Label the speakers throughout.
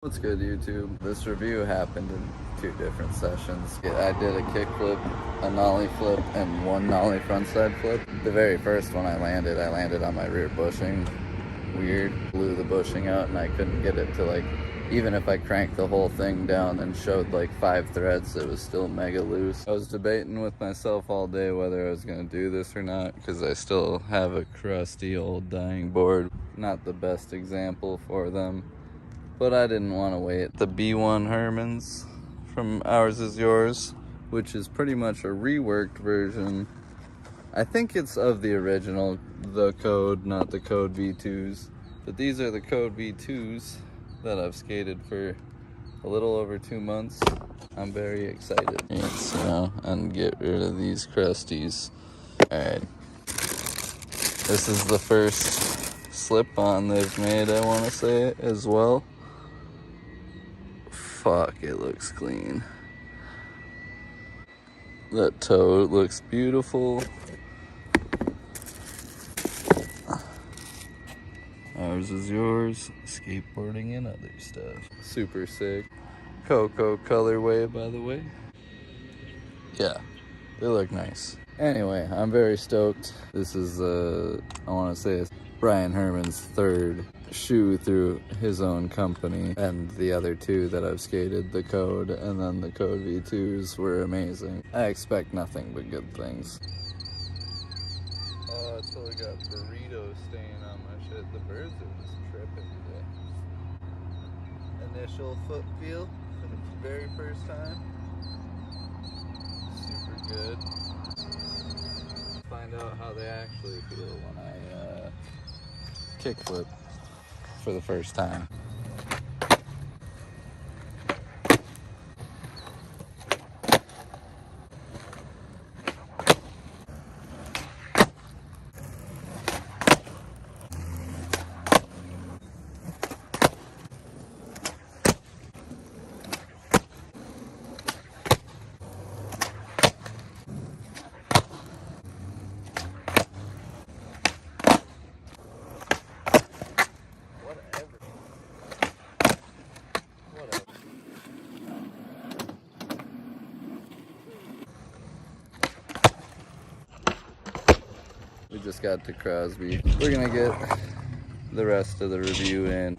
Speaker 1: What's good, YouTube? This review happened in two different sessions. I did a kick flip, a nollie flip, and one nollie frontside flip. The very first one I landed on my rear bushing. Weird. Blew the bushing out and I couldn't get it to even if I cranked the whole thing down and showed 5 threads, it was still mega loose. I was debating with myself all day whether I was gonna do this or not because I still have a crusty old dying board. Not the best example for them. But I didn't want to wait. The B1 Hermans from Ours Is Yours, which is pretty much a reworked version. I think it's of the original, the Code, not the Code V2s. But these are the Code V2s that I've skated for a little over 2 months. I'm very excited. Yes, and get rid of these crusties. Alright. This is the first slip-on they've made, I want to say, as well. Fuck, it looks clean. That toe looks beautiful. Ours is yours. Skateboarding and other stuff. Super sick. Cocoa colorway, by the way. Yeah, they look nice. Anyway, I'm very stoked. This is, I want to say it's Brian Herman's third shoe through his own company, and the other two that I've skated, the Code and then the Code V2s, were amazing. I expect nothing but good things. Oh, I totally got burrito stain on my shit. The birds are just tripping today. Initial foot feel for the very first time. Super good. Find out how they actually feel when I kickflip for the first time. We just got to Crosby. We're gonna get the rest of the review in.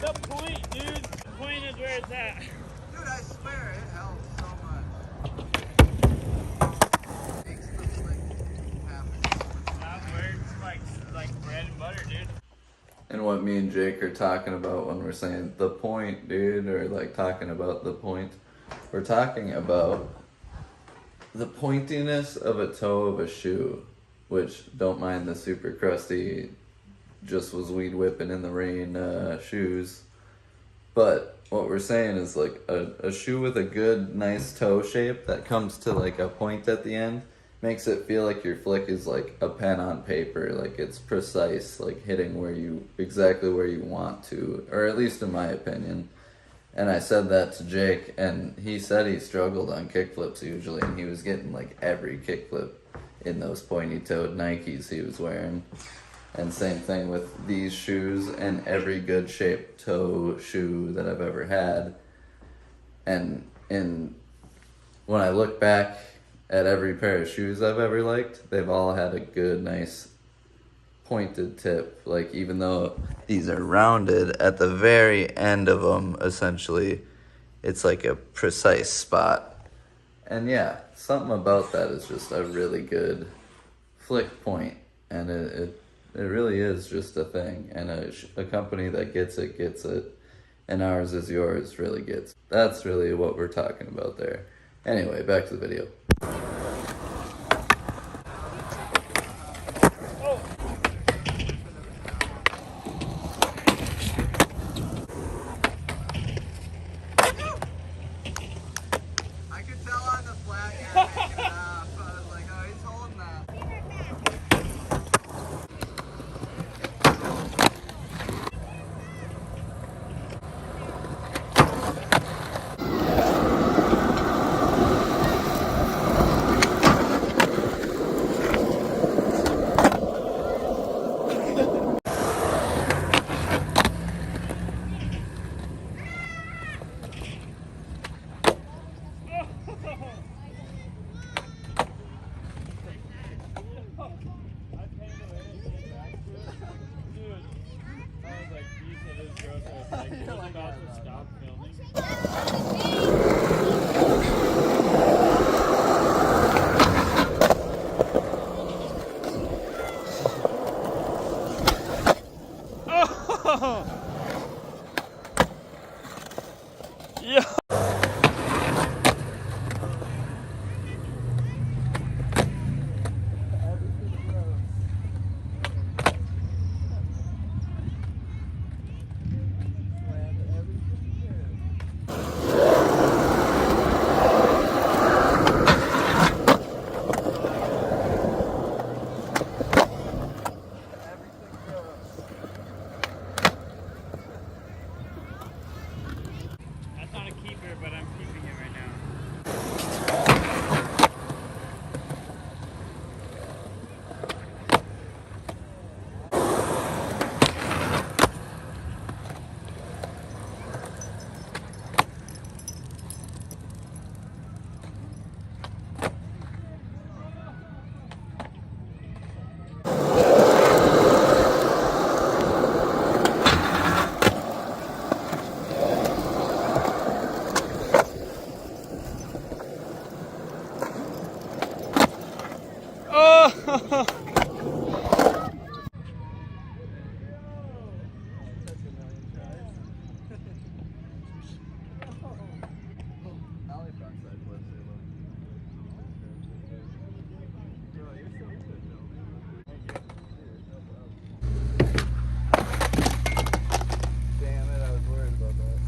Speaker 2: The point, dude. The point is where it's at.
Speaker 1: Dude, I swear it helps so much. Makes the flick happen.
Speaker 2: That works like bread and butter, dude.
Speaker 1: And what me and Jake are talking about when we're saying the point, dude, or talking about the point, we're talking about the pointiness of a toe of a shoe, which, don't mind the super crusty, just was weed whipping in the rain shoes. But what we're saying is a shoe with a good, nice toe shape that comes to a point at the end makes it feel like your flick is a pen on paper, it's precise, hitting exactly where you want to, or at least in my opinion. And I said that to Jake, and he said he struggled on kickflips usually, and he was getting every kickflip in those pointy-toed Nikes he was wearing. And same thing with these shoes and every good shaped toe shoe that I've ever had. And when I look back at every pair of shoes I've ever liked, they've all had a good, nice pointed tip. Even though these are rounded, at the very end of them, essentially, it's a precise spot. And yeah, something about that is just a really good flick point, and it really is just a thing, and a company that gets it, and Ours Is Yours really gets it. That's really what we're talking about there. Anyway, back to the video. I could tell on the flag you're making it off. I was like, oh, he's holding that.
Speaker 2: Like, he was about to stop filming. Oh! Yeah. That's not a keeper, but I'm keeping it right now. Oh!
Speaker 1: Damn it, I was worried about that.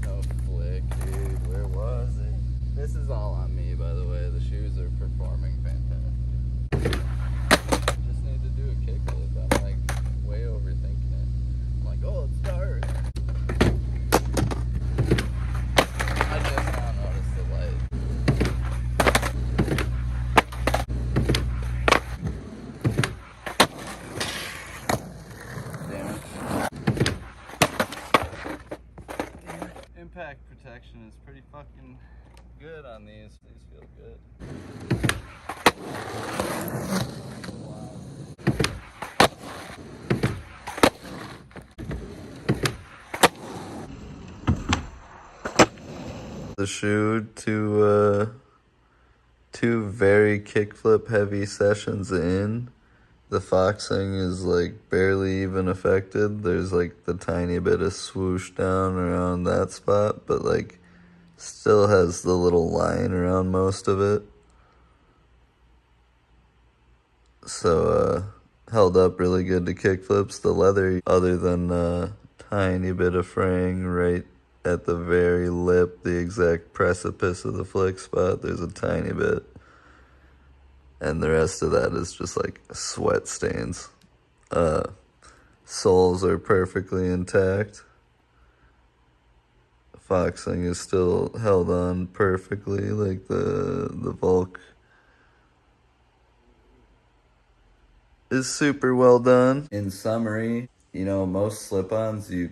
Speaker 1: No flick, dude. Where was it? This is all on me, by the way. The shoes are performing fantastic. Just need to do a kickflip. I'm like way overthinking it. I'm like, oh, it's dark. I just now noticed the light. Damn it. Impact protection is pretty fucking good on these. These feel good. Wow. The shoe to two very kickflip heavy sessions in. The foxing is like barely even affected. There's like the tiny bit of swoosh down around that spot, but like still has the little line around most of it. So held up really good to kickflips. The leather, other than a tiny bit of fraying right at the very lip, the exact precipice of the flick spot, there's a tiny bit. And the rest of that is just like sweat stains. Soles are perfectly intact. Foxing is still held on perfectly, like the Vulc is super well done. In summary, most slip-ons you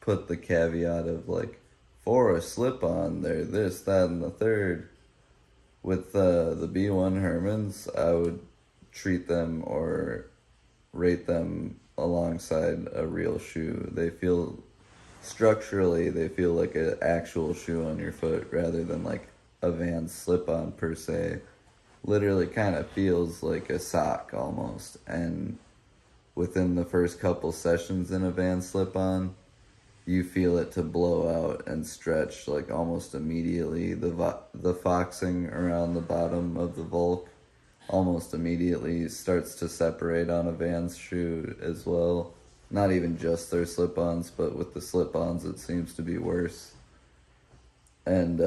Speaker 1: put the caveat of like, for a slip-on, they're this, that, and the third. With the B1 Hermans, I would treat them or rate them alongside a real shoe. They feel structurally, they feel like an actual shoe on your foot rather than like a Vans slip-on per se. Literally kind of feels like a sock almost. And within the first couple sessions in a Vans slip-on, you feel it to blow out and stretch like almost immediately. The foxing around the bottom of the Vulc almost immediately starts to separate on a Vans shoe as well. Not even just their slip-ons, but with the slip-ons it seems to be worse. And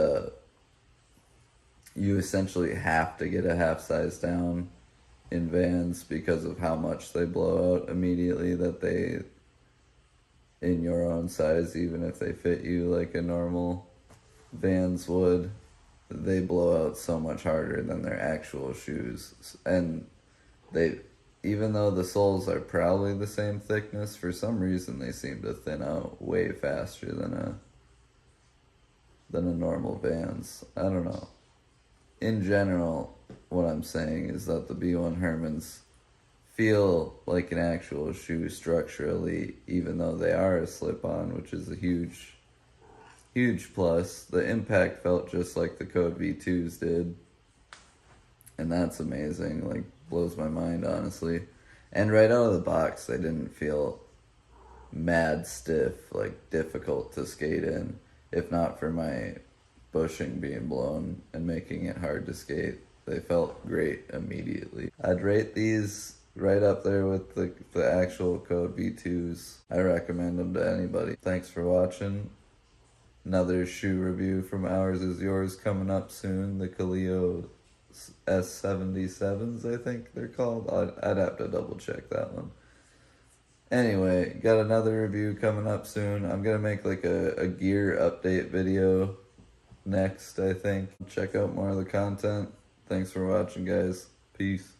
Speaker 1: you essentially have to get a half size down in Vans because of how much they blow out immediately, that they, in your own size, even if they fit you like a normal Vans would, they blow out so much harder than their actual shoes. And they, even though the soles are probably the same thickness, for some reason they seem to thin out way faster than a normal Vans. I don't know. In general, what I'm saying is that the B1 Hermans feel like an actual shoe structurally, even though they are a slip-on, which is a huge plus. The impact felt just like the Code V2s did, and that's amazing. Like, blows my mind, honestly. And right out of the box, they didn't feel mad stiff, like difficult to skate in, if not for my bushing being blown and making it hard to skate. They felt great immediately. I'd rate these right up there with the actual Code V2s. I recommend them to anybody. Thanks for watching. Another shoe review from Ours Is Yours coming up soon. The Kaleo S77s, I think they're called. I'd have to double check that one. Anyway, got another review coming up soon. I'm gonna make like a gear update video next, I think. Check out more of the content. Thanks for watching, guys. Peace.